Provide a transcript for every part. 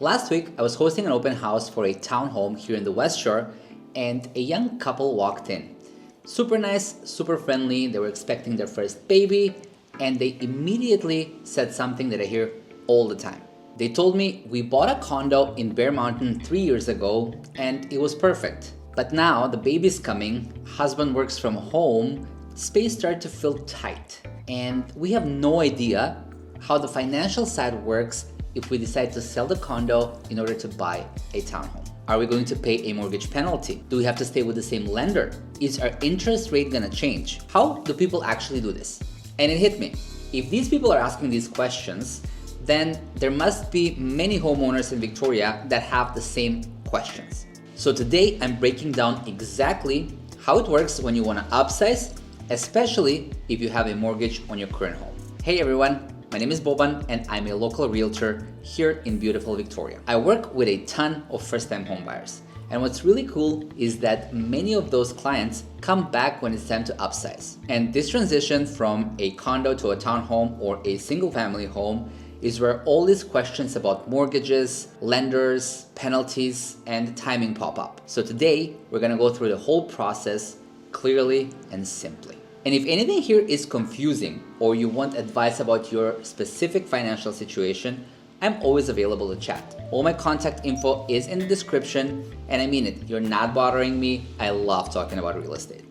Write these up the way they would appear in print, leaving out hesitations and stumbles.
Last week, I was hosting an open house for a townhome here in the West Shore, and a young couple walked in. Super nice, super friendly, they were expecting their first baby, and they immediately said something that I hear all the time. They told me, "We bought a condo in Bear Mountain 3 years ago, and it was perfect. But now the baby's coming, husband works from home, space started to feel tight, and we have no idea how the financial side works if we decide to sell the condo in order to buy a townhome. Are we going to pay a mortgage penalty? Do we have to stay with the same lender? Is our interest rate gonna change? How do people actually do this?" And it hit me. If these people are asking these questions, then there must be many homeowners in Victoria that have the same questions. So today I'm breaking down exactly how it works when you wanna upsize, especially if you have a mortgage on your current home. Hey everyone, my name is Boban and I'm a local realtor here in beautiful Victoria. I work with a ton of first-time home buyers. And what's really cool is that many of those clients come back when it's time to upsize. And this transition from a condo to a townhome or a single family home is where all these questions about mortgages, lenders, penalties, and timing pop up. So today, we're gonna go through the whole process clearly and simply. And if anything here is confusing or you want advice about your specific financial situation, I'm always available to chat. All my contact info is in the description, and I mean it, you're not bothering me. I love talking about real estate.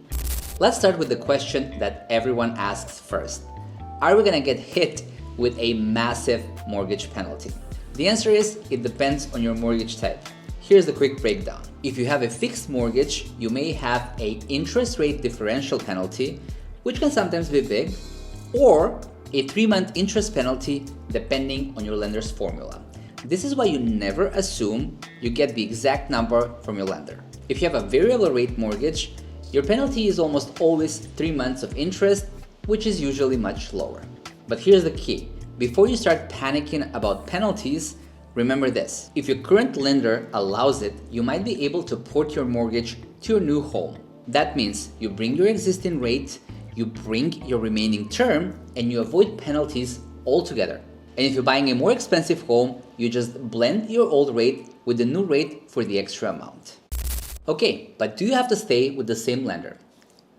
Let's start with the question that everyone asks first. Are we gonna get hit with a massive mortgage penalty? The answer is, it depends on your mortgage type. Here's the quick breakdown. If you have a fixed mortgage, you may have an interest rate differential penalty, which can sometimes be big, or a 3-month interest penalty depending on your lender's formula. This is why you never assume you get the exact number from your lender. If you have a variable rate mortgage, your penalty is almost always 3 months of interest, which is usually much lower. But here's the key. Before you start panicking about penalties, remember this. If your current lender allows it, you might be able to port your mortgage to your new home. That means you bring your existing rate, you bring your remaining term, and you avoid penalties altogether. And if you're buying a more expensive home, you just blend your old rate with the new rate for the extra amount. Okay, but do you have to stay with the same lender?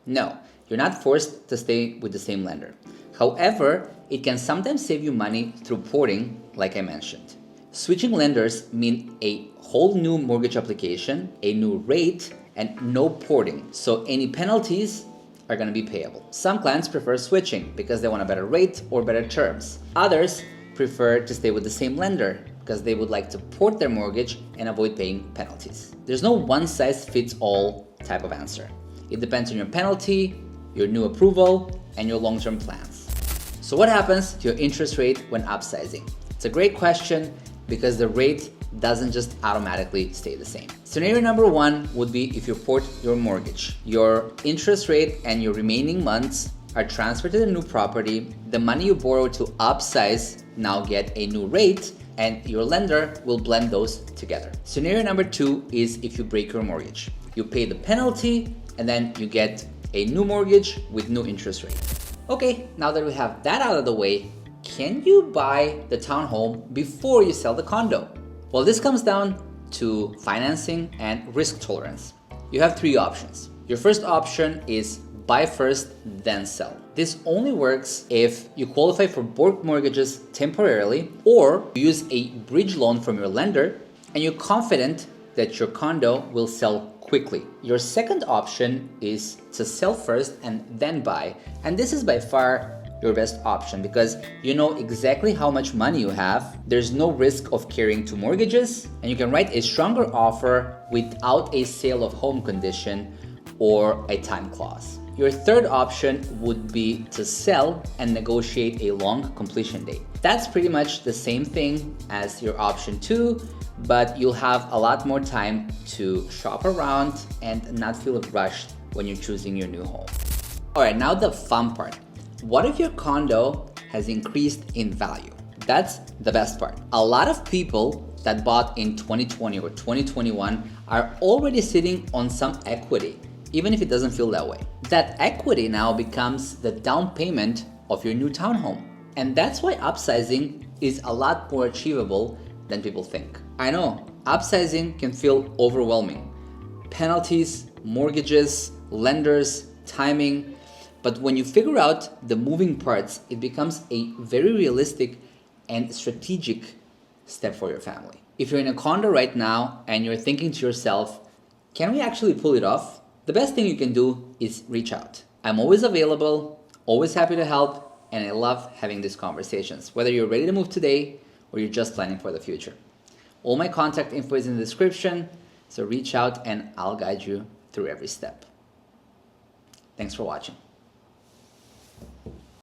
No, you're not forced to stay with the same lender. However, it can sometimes save you money through porting, like I mentioned. Switching lenders mean a whole new mortgage application, a new rate, and no porting. So any penalties are going to be payable. Some clients prefer switching because they want a better rate or better terms. Others prefer to stay with the same lender because they would like to port their mortgage and avoid paying penalties. There's no one-size-fits-all type of answer. It depends on your penalty, your new approval, and your long-term plans. So what happens to your interest rate when upsizing? It's a great question because the rate doesn't just automatically stay the same. Scenario number 1 would be if you port your mortgage. Your interest rate and your remaining months are transferred to the new property. The money you borrowed to upsize now get a new rate, and your lender will blend those together. Scenario number 2 is if you break your mortgage. You pay the penalty and then you get a new mortgage with new interest rate. Okay, now that we have that out of the way, can you buy the townhome before you sell the condo? Well, this comes down to financing and risk tolerance. You have 3 options. Your first option is buy first, then sell. This only works if you qualify for both mortgages temporarily, or you use a bridge loan from your lender and you're confident that your condo will sell quickly. Your second option is to sell first and then buy. And this is by far your best option because you know exactly how much money you have. There's no risk of carrying 2 mortgages, and you can write a stronger offer without a sale of home condition or a time clause. Your third option would be to sell and negotiate a long completion date. That's pretty much the same thing as your option 2, but you'll have a lot more time to shop around and not feel rushed when you're choosing your new home. All right, now the fun part. What if your condo has increased in value? That's the best part. A lot of people that bought in 2020 or 2021 are already sitting on some equity, even if it doesn't feel that way. That equity now becomes the down payment of your new townhome. And that's why upsizing is a lot more achievable than people think. I know, upsizing can feel overwhelming. Penalties, mortgages, lenders, timing. But when you figure out the moving parts, it becomes a very realistic and strategic step for your family. If you're in a condo right now and you're thinking to yourself, can we actually pull it off? The best thing you can do is reach out. I'm always available, always happy to help, and I love having these conversations, whether you're ready to move today or you're just planning for the future. All my contact info is in the description, so reach out and I'll guide you through every step. Thanks for watching.